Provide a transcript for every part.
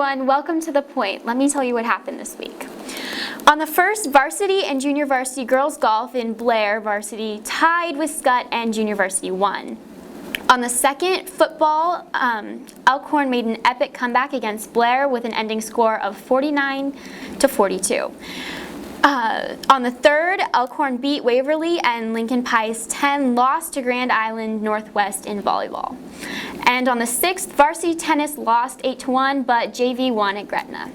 everyone, welcome to The Point. Let me tell you what happened this week. On the first, varsity and junior varsity girls golf in Blair varsity tied with Scott and junior varsity won. On the second, football, Elkhorn made an epic comeback against Blair with an ending score of 49-42. On the third, Elkhorn beat Waverly and Lincoln Pius 10 lost to Grand Island Northwest in volleyball. And on the sixth, varsity tennis lost 8-1, but JV won at Gretna.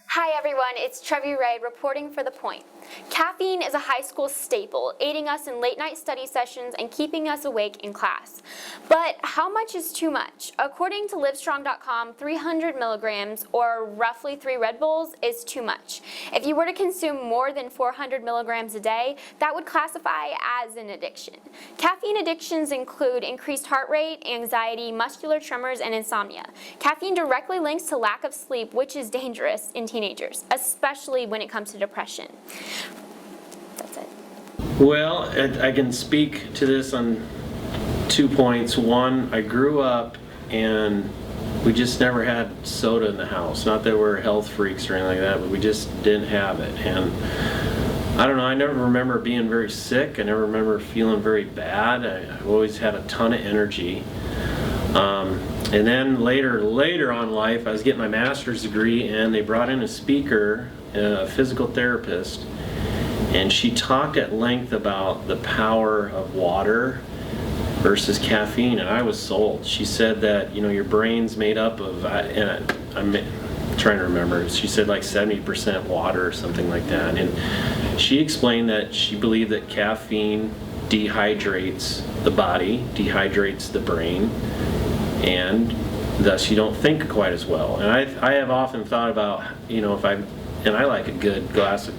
Hi everyone, it's Trevi Ray reporting for The Point. Caffeine is a high school staple, aiding us in late night study sessions and keeping us awake in class. But how much is too much? According to Livestrong.com, 300 milligrams, or roughly 3 Red Bulls, is too much. If you were to consume more than 400 milligrams a day, that would classify as an addiction. Caffeine addictions include increased heart rate, anxiety, muscular tremors, and insomnia. Caffeine directly links to lack of sleep, which is dangerous in teenagers, especially when it comes to depression. That's it. Well, I can speak to this on 2 points. One, I grew up and we just never had soda in the house. Not that we're health freaks or anything like that, but we just didn't have it. And I don't know, I never remember being very sick. I never remember feeling very bad. I always had a ton of energy. And then later on in life, I was getting my master's degree and they brought in a speaker, a physical therapist, and she talked at length about the power of water versus caffeine, and I was sold. She said that, you know, your brain's made up of, and I'm trying to remember, she said like 70% water or something like that. And she explained that she believed that caffeine dehydrates the body, dehydrates the brain, and thus you don't think quite as well. And I have often thought about, you know, and I like a good glass of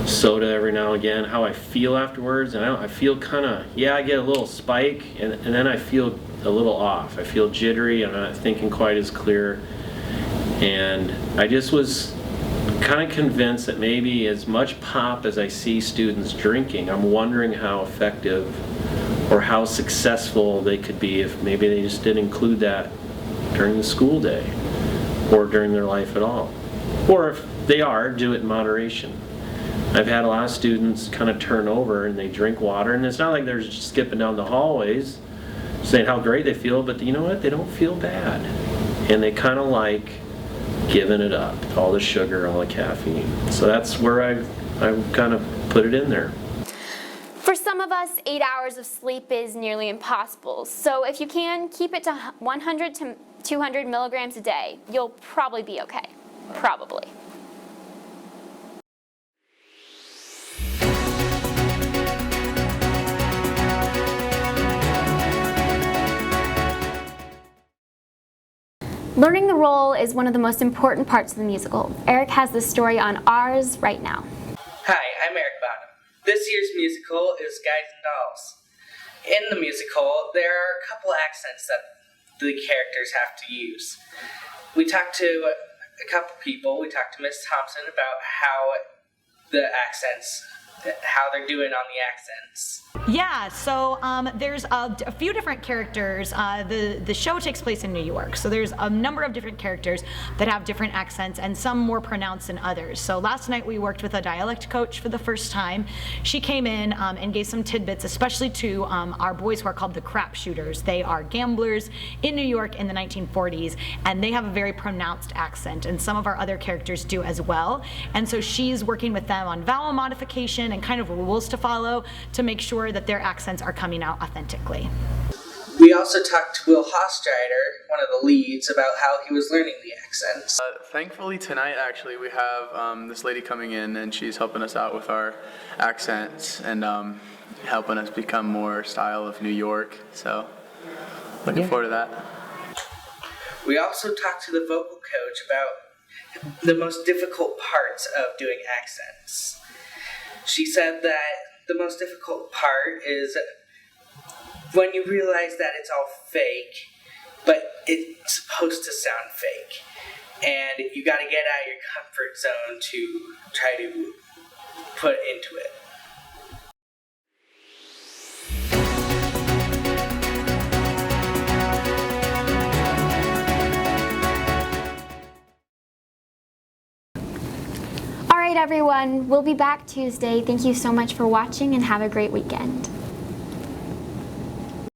soda every now and again, how I feel afterwards. And I feel kind of, I get a little spike, and then I feel a little off. I feel jittery, I'm not thinking quite as clear. And I just was kind of convinced that maybe as much pop as I see students drinking, I'm wondering how effective or how successful they could be if maybe they just didn't include that during the school day or during their life at all. Or if they are, do it in moderation. I've had a lot of students kind of turn over and they drink water, and it's not like they're just skipping down the hallways saying how great they feel, but you know what? They don't feel bad. And they kind of like giving it up, all the sugar, all the caffeine. So that's where I've kind of put it in there. For some of us, 8 hours of sleep is nearly impossible. So if you can, keep it to 100 to 200 milligrams a day. You'll probably be okay. Probably. Learning the role is one of the most important parts of the musical. Eric has the story on ours right now. Hi, I'm Eric Bottom. This year's musical is Guys and Dolls. In the musical, there are a couple accents that the characters have to use. We talked to a couple people. We talked to Miss Thompson about how they're doing on the accents. Yeah, so there's a few different characters. The show takes place in New York, so there's a number of different characters that have different accents, and some more pronounced than others. So last night we worked with a dialect coach for the first time. She came in and gave some tidbits, especially to our boys who are called the crap shooters. They are gamblers in New York in the 1940s, and they have a very pronounced accent, and some of our other characters do as well. And so she's working with them on vowel modification and kind of rules to follow to make sure that their accents are coming out authentically. We also talked to Will Hostrider, one of the leads, about how he was learning the accents. Thankfully tonight actually we have this lady coming in, and she's helping us out with our accents and helping us become more style of New York, so looking forward to that. We also talked to the vocal coach about the most difficult parts of doing accents. She said that the most difficult part is when you realize that it's all fake, but it's supposed to sound fake. And you gotta get out of your comfort zone to try to put into it. All right, everyone, we'll be back Tuesday. Thank you so much for watching and have a great weekend.